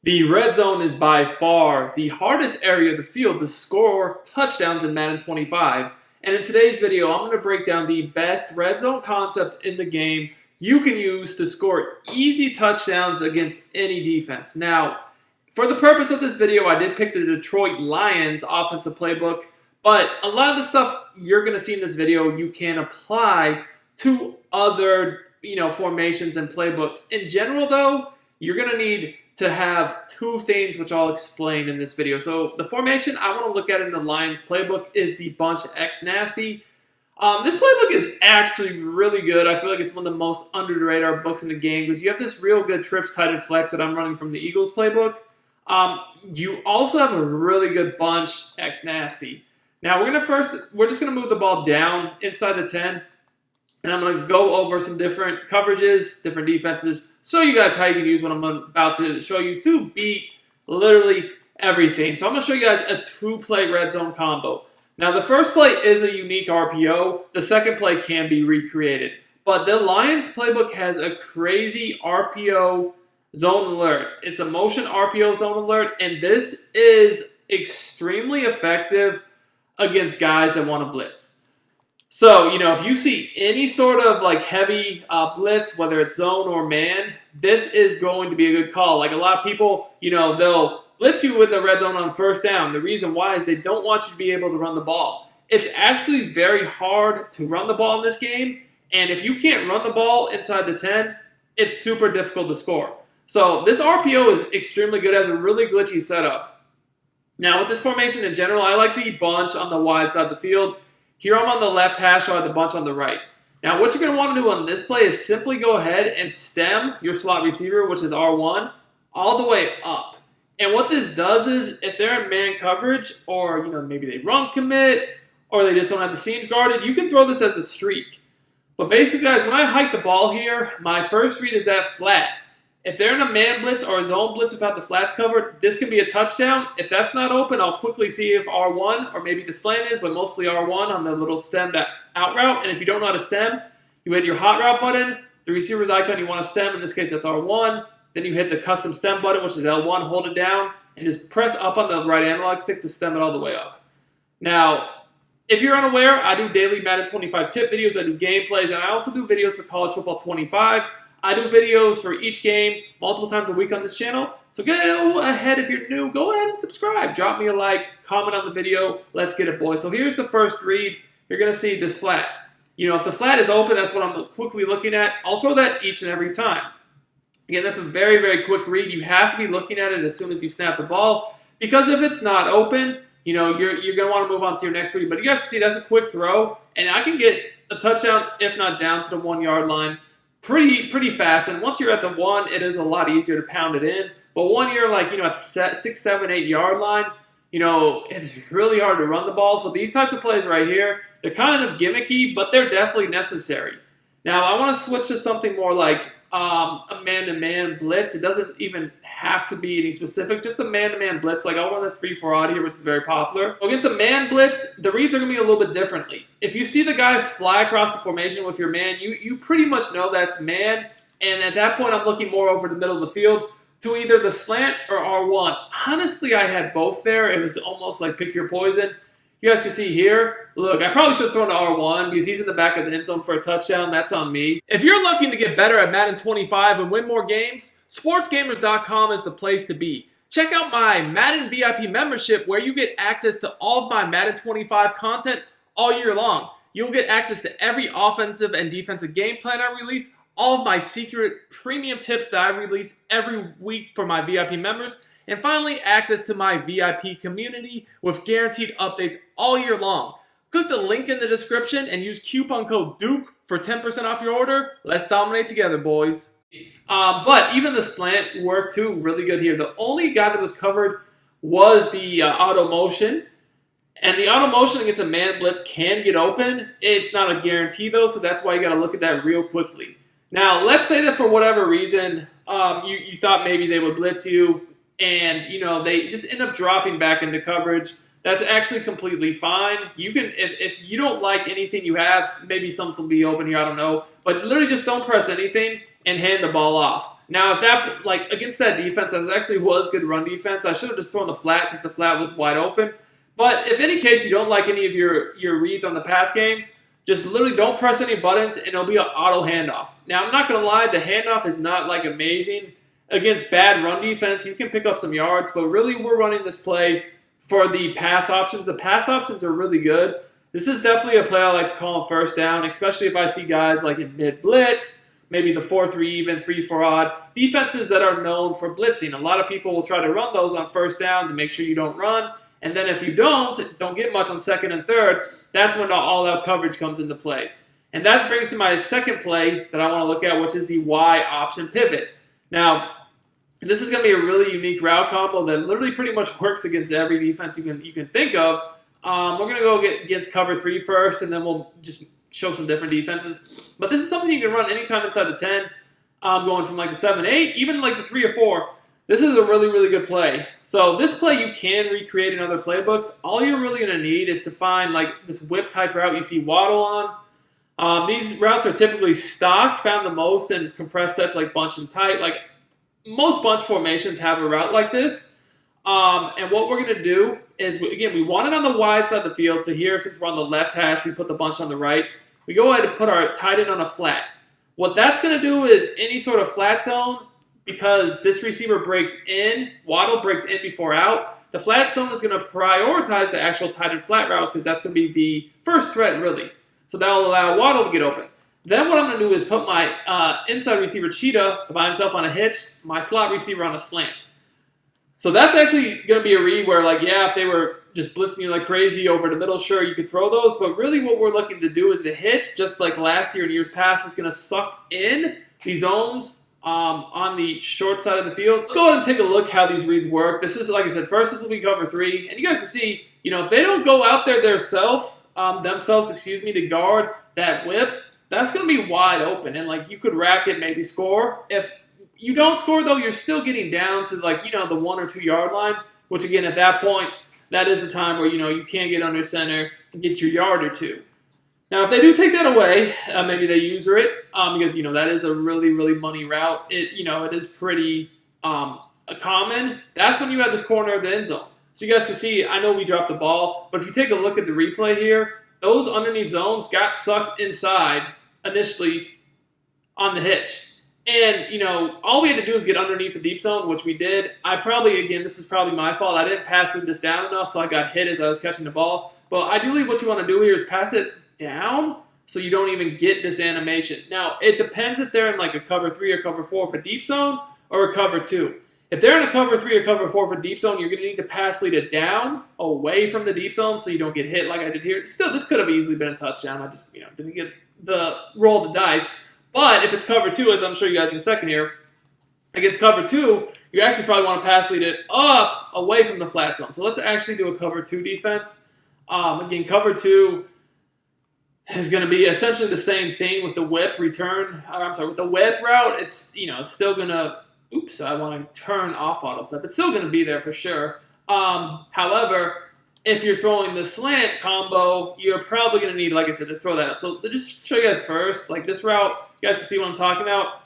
The red zone is by far the hardest area of the field to score touchdowns in Madden 25. And in today's video, I'm going to break down the best red zone concept in the game you can use to score easy touchdowns against any defense. Now, for the purpose of this video, I did pick the Detroit Lions offensive playbook, but a lot of the stuff you're going to see in this video, you can apply to other, formations and playbooks. In general, though, you're going to need to have two things which I'll explain in this video. So the formation I want to look at in the Lions playbook is the bunch X nasty. This playbook is actually really good. I feel like it's one of the most under the radar books in the game because you have this real good trips, tight, and flex that I'm running from the Eagles playbook. You also have a really good bunch X nasty. Now we're just gonna move the ball down inside the 10, and I'm gonna go over some different coverages, different defenses, show you guys how you can use what I'm about to show you to beat literally everything. So I'm gonna show you guys a two-play red zone combo. Now the first play is a unique RPO. The second play can be recreated. But the Lions playbook has a crazy RPO zone alert. It's a motion RPO zone alert, and this is extremely effective against guys that want to blitz. So, if you see any sort of heavy blitz, whether it's zone or man, this is going to be a good call. Like a lot of people, they'll blitz you in the red zone on first down. The reason why is they don't want you to be able to run the ball. It's actually very hard to run the ball in this game, and if you can't run the ball inside the 10, it's super difficult to score. So this RPO is extremely good, has a really glitchy setup. Now with this formation in general, I like the bunch on the wide side of the field. Here I'm on the left hash, so I have the bunch on the right. Now what you're going to want to do on this play is simply go ahead and stem your slot receiver, which is R1, all the way up. And what this does is, if they're in man coverage, or maybe they run commit, or they just don't have the seams guarded, you can throw this as a streak. But basically, guys, when I hike the ball here, my first read is that flat. If they're in a man blitz or a zone blitz without the flats covered, this can be a touchdown. If that's not open, I'll quickly see if R1 or maybe the slant is, but mostly R1 on the little stemmed out route. And if you don't know how to stem, you hit your hot route button, the receiver's icon you want to stem, in this case that's R1. Then you hit the custom stem button, which is L1, hold it down, and just press up on the right analog stick to stem it all the way up. Now, if you're unaware, I do daily Madden 25 tip videos, I do gameplays, and I also do videos for College Football 25. I do videos for each game multiple times a week on this channel. So go ahead, if you're new, go ahead and subscribe. Drop me a like, comment on the video. Let's get it, boys. So here's the first read. You're going to see this flat. If the flat is open, that's what I'm quickly looking at. I'll throw that each and every time. Again, that's a very, very quick read. You have to be looking at it as soon as you snap the ball. Because if it's not open, you're going to want to move on to your next read. But you guys see, that's a quick throw. And I can get a touchdown, if not down to the 1 yard line, pretty fast. And once you're at the 1, it is a lot easier to pound it in. But when you're at the 6, 7, 8 yard line, it's really hard to run the ball. So these types of plays right here, they're kind of gimmicky, but they're definitely necessary. Now I want to switch to something more like a man-to-man blitz. It doesn't even have to be any specific, just a man-to-man blitz. Like I want that's 3-4 out here, which is very popular. So against a man blitz, the reads are going to be a little bit differently. If you see the guy fly across the formation with your man, you pretty much know that's man. And at that point, I'm looking more over the middle of the field to either the slant or R1. Honestly, I had both there. It was almost like pick your poison. You guys can see here, look, I probably should have thrown to R1 because he's in the back of the end zone for a touchdown. That's on me. If you're looking to get better at Madden 25 and win more games, sportsgamers.com is the place to be. Check out my Madden VIP membership where you get access to all of my Madden 25 content all year long. You'll get access to every offensive and defensive game plan I release, all of my secret premium tips that I release every week for my VIP members, and finally, access to my VIP community with guaranteed updates all year long. Click the link in the description and use coupon code DUKE for 10% off your order. Let's dominate together, boys. But even the slant worked too really good here. The only guy that was covered was the auto motion. And the auto motion against a man blitz can get open. It's not a guarantee though, so that's why you got to look at that real quickly. Now, let's say that for whatever reason, you thought maybe they would blitz you, and they just end up dropping back into coverage. That's actually completely fine. You can, if you don't like anything you have, maybe something will be open here, I don't know. But literally just don't press anything and hand the ball off. Now, if that, like, against that defense, that actually was good run defense. I should have just thrown the flat because the flat was wide open. But if any case you don't like any of your reads on the pass game, just literally don't press any buttons and it'll be an auto handoff. Now, I'm not going to lie, the handoff is not, like, amazing. Against bad run defense, you can pick up some yards, but really we're running this play for the pass options. The pass options are really good. This is definitely a play I like to call on first down, especially if I see guys like in mid blitz, maybe the 4-3 even, 3-4 odd. Defenses that are known for blitzing. A lot of people will try to run those on first down to make sure you don't run. And then if you don't get much on second and third, that's when the all-out coverage comes into play. And that brings to my second play that I want to look at, which is the Y option pivot. Now, this is going to be a really unique route combo that literally pretty much works against every defense you can think of. We're going to go against cover 3 first, and then we'll just show some different defenses. But this is something you can run anytime inside the 10, going from like the 7-8, even like the 3 or 4. This is a really, really good play. So this play you can recreate in other playbooks. All you're really going to need is to find like this whip type route you see Waddle on. These routes are typically stock, found the most in compressed sets like bunch and tight. Like most bunch formations have a route like this. And what we're going to do is, again, we want it on the wide side of the field. So here, since we're on the left hash, we put the bunch on the right. We go ahead and put our tight end on a flat. What that's going to do is any sort of flat zone, because this receiver breaks in, Waddle breaks in before out, the flat zone is going to prioritize the actual tight end flat route because that's going to be the first threat, really. So that will allow Waddle to get open. Then what I'm going to do is put my inside receiver Cheetah by himself on a hitch, my slot receiver on a slant. So that's actually going to be a read where, like, yeah, if they were just blitzing you like crazy over the middle, sure, you could throw those. But really what we're looking to do is the hitch, just like last year and years past, is going to suck in the zones on the short side of the field. Let's go ahead and take a look how these reads work. This is, like I said, first this will be cover 3. And you guys can see, if they don't go out there themselves, to guard that whip, that's going to be wide open. And, like, you could rack it, maybe score. If you don't score, though, you're still getting down to, like, the 1 or 2 yard line, which, again, at that point, that is the time where, you can't get under center and get your yard or two. Now, if they do take that away, maybe they user it because, that is a really, really money route. It is pretty common. That's when you have this corner of the end zone. So you guys can see, I know we dropped the ball, but if you take a look at the replay here, those underneath zones got sucked inside initially on the hitch. And, all we had to do is get underneath the deep zone, which we did. This is probably my fault. I didn't pass this down enough, so I got hit as I was catching the ball. But ideally what you want to do here is pass it down so you don't even get this animation. Now, it depends if they're in like a cover 3 or cover 4 for deep zone or a cover 2. If they're in a cover 3 or cover 4 for deep zone, you're going to need to pass lead it down away from the deep zone so you don't get hit like I did here. Still, this could have easily been a touchdown. I just, didn't get the roll of the dice. But if it's cover 2, as I'm sure you guys in a second here, against cover 2, you actually probably want to pass lead it up away from the flat zone. So let's actually do a cover 2 defense. Again, cover 2 is going to be essentially the same thing with the whip return. With the whip route, it's still going to. Oops, I want to turn off auto flip. It's still going to be there for sure. However, if you're throwing the slant combo, you're probably going to need, like I said, to throw that up. So just show you guys first, like this route, you guys can see what I'm talking about.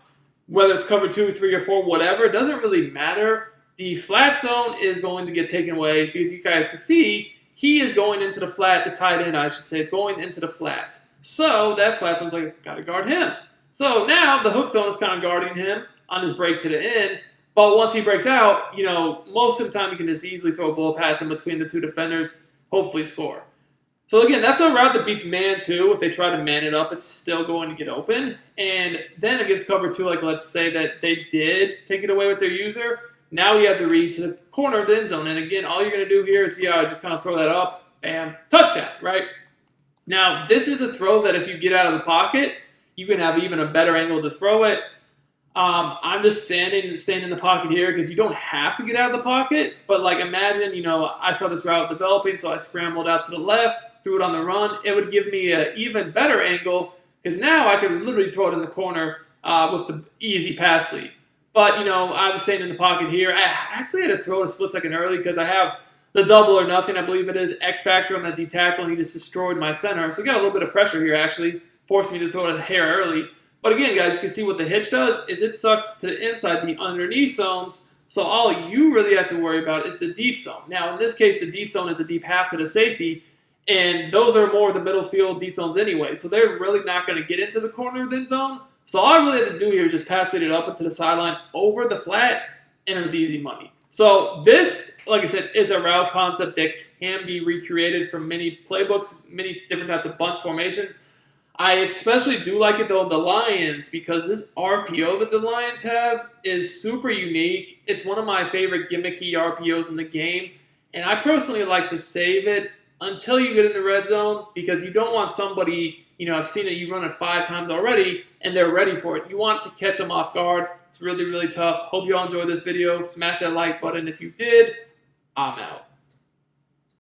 Whether it's cover 2, 3, or 4, whatever, it doesn't really matter. The flat zone is going to get taken away because you guys can see he is going into the flat. The tight end, I should say, is going into the flat. So that flat zone's like, got to guard him. So now the hook zone is kind of guarding him on his break to the end. But once he breaks out, most of the time you can just easily throw a bullet pass in between the two defenders, hopefully score. So again, that's a route that beats man 2. If they try to man it up, it's still going to get open. And then against cover 2, like let's say that they did take it away with their user, now we have to read to the corner of the end zone. And again, all you're going to do here is, just kind of throw that up, bam, touchdown, right? Now, this is a throw that if you get out of the pocket, you can have even a better angle to throw it. I'm just staying in the pocket here because you don't have to get out of the pocket. But like imagine, I saw this route developing, so I scrambled out to the left, threw it on the run. It would give me an even better angle because now I could literally throw it in the corner with the easy pass lead. But, I was staying in the pocket here. I actually had to throw it a split second early because I have the double or nothing, I believe it is, X factor on that D tackle, and he just destroyed my center. So I got a little bit of pressure here, actually, forcing me to throw it a hair early. But again, guys, you can see what the hitch does is it sucks to the inside the underneath zones, so all you really have to worry about is the deep zone. Now, in this case, the deep zone is a deep half to the safety, and those are more of the middle field deep zones anyway, so they're really not going to get into the corner of the end zone. So all I really had to do here is just pass it up into the sideline over the flat, and it was easy money. So this, like I said, is a route concept that can be recreated from many playbooks, many different types of bunch formations. I especially do like it, though, in the Lions, because this RPO that the Lions have is super unique. It's one of my favorite gimmicky RPOs in the game, and I personally like to save it until you get in the red zone, because you don't want somebody, I've seen it, you run it 5 times already, and they're ready for it. You want to catch them off guard. It's really, really tough. Hope you all enjoyed this video. Smash that like button if you did. I'm out.